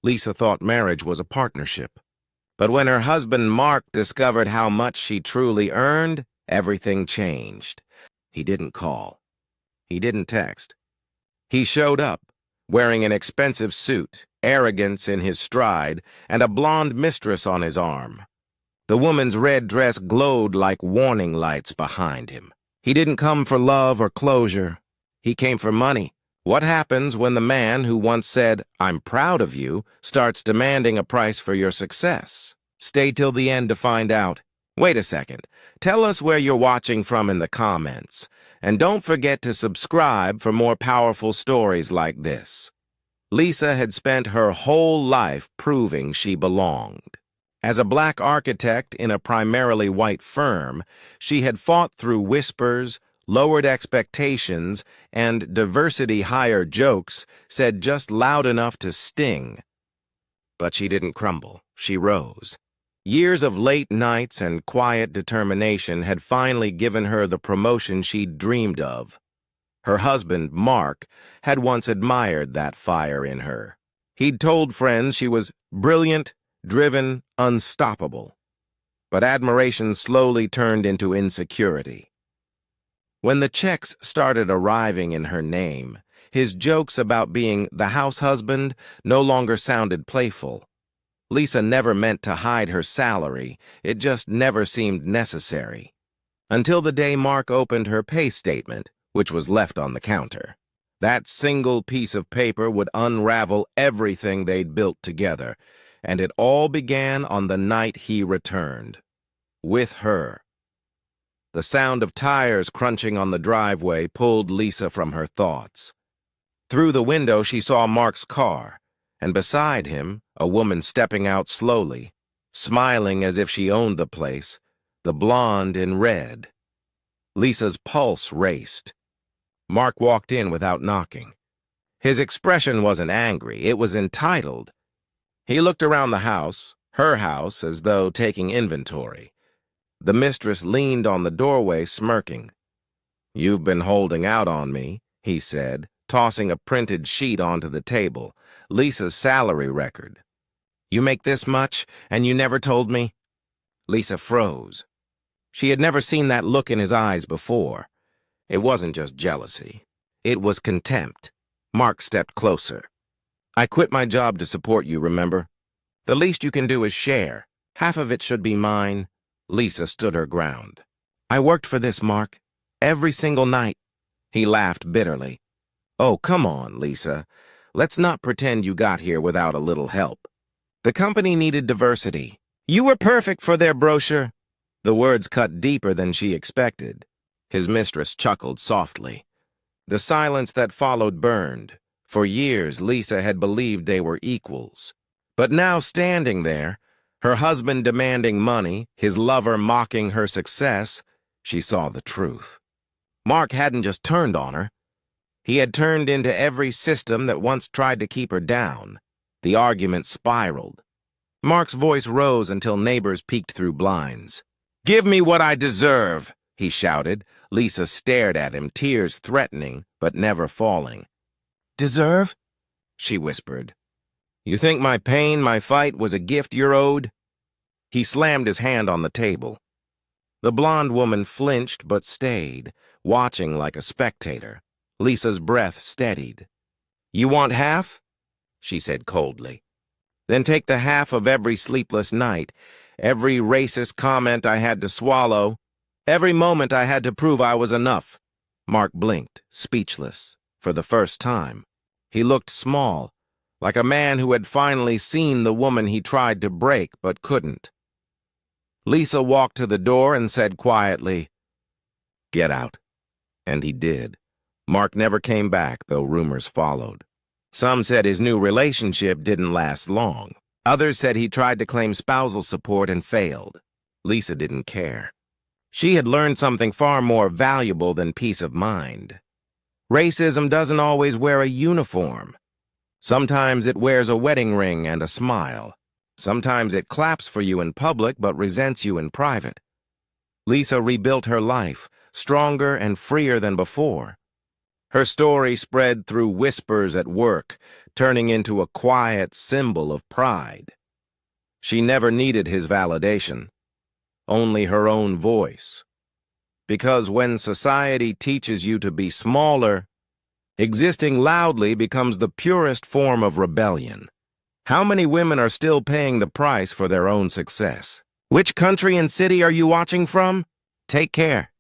Lisa thought marriage was a partnership. But when her husband Mark discovered how much she truly earned, everything changed. He didn't call. He didn't text. He showed up, wearing an expensive suit, arrogance in his stride, and a blonde mistress on his arm. The woman's red dress glowed like warning lights behind him. He didn't come for love or closure. He came for money. What happens when the man who once said, "I'm proud of you," starts demanding a price for your success? Stay till the end to find out. Wait a second. Tell us where you're watching from in the comments. And don't forget to subscribe for more powerful stories like this. Lisa had spent her whole life proving she belonged. As a black architect in a primarily white firm, she had fought through whispers, lowered expectations, and diversity-hire jokes said just loud enough to sting. But she didn't crumble. She rose. Years of late nights and quiet determination had finally given her the promotion she'd dreamed of. Her husband, Mark, had once admired that fire in her. He'd told friends she was brilliant, driven, unstoppable. But admiration slowly turned into insecurity. When the checks started arriving in her name, his jokes about being the house husband no longer sounded playful. Lisa never meant to hide her salary, it just never seemed necessary. Until the day Mark opened her pay statement, which was left on the counter. That single piece of paper would unravel everything they'd built together, and it all began on the night he returned. With her. The sound of tires crunching on the driveway pulled Lisa from her thoughts. Through the window she saw Mark's car, and beside him, a woman stepping out slowly, smiling as if she owned the place, the blonde in red. Lisa's pulse raced. Mark walked in without knocking. His expression wasn't angry, it was entitled. He looked around the house, her house, as though taking inventory. The mistress leaned on the doorway, smirking. "You've been holding out on me," he said, tossing a printed sheet onto the table, Lisa's salary record. "You make this much, and you never told me?" Lisa froze. She had never seen that look in his eyes before. It wasn't just jealousy. It was contempt. Mark stepped closer. "I quit my job to support you, remember? The least you can do is share. Half of it should be mine." Lisa stood her ground. "I worked for this, Mark. Every single night." He laughed bitterly. "Oh, come on, Lisa. Let's not pretend you got here without a little help. The company needed diversity. You were perfect for their brochure." The words cut deeper than she expected. His mistress chuckled softly. The silence that followed burned. For years, Lisa had believed they were equals. But now standing there, her husband demanding money, his lover mocking her success, she saw the truth. Mark hadn't just turned on her. He had turned into every system that once tried to keep her down. The argument spiraled. Mark's voice rose until neighbors peeked through blinds. "Give me what I deserve," he shouted. Lisa stared at him, tears threatening, but never falling. "Deserve?" she whispered. "You think my pain, my fight, was a gift you're owed?" He slammed his hand on the table. The blonde woman flinched but stayed, watching like a spectator. Lisa's breath steadied. "You want half?" she said coldly. "Then take the half of every sleepless night, every racist comment I had to swallow, every moment I had to prove I was enough." Mark blinked, speechless, for the first time. He looked small, like a man who had finally seen the woman he tried to break but couldn't. Lisa walked to the door and said quietly, "Get out." And he did. Mark never came back, though rumors followed. Some said his new relationship didn't last long. Others said he tried to claim spousal support and failed. Lisa didn't care. She had learned something far more valuable than peace of mind. Racism doesn't always wear a uniform. Sometimes it wears a wedding ring and a smile. Sometimes it claps for you in public but resents you in private. Lisa rebuilt her life, stronger and freer than before. Her story spread through whispers at work, turning into a quiet symbol of pride. She never needed his validation, only her own voice. Because when society teaches you to be smaller, existing loudly becomes the purest form of rebellion. How many women are still paying the price for their own success? Which country and city are you watching from? Take care.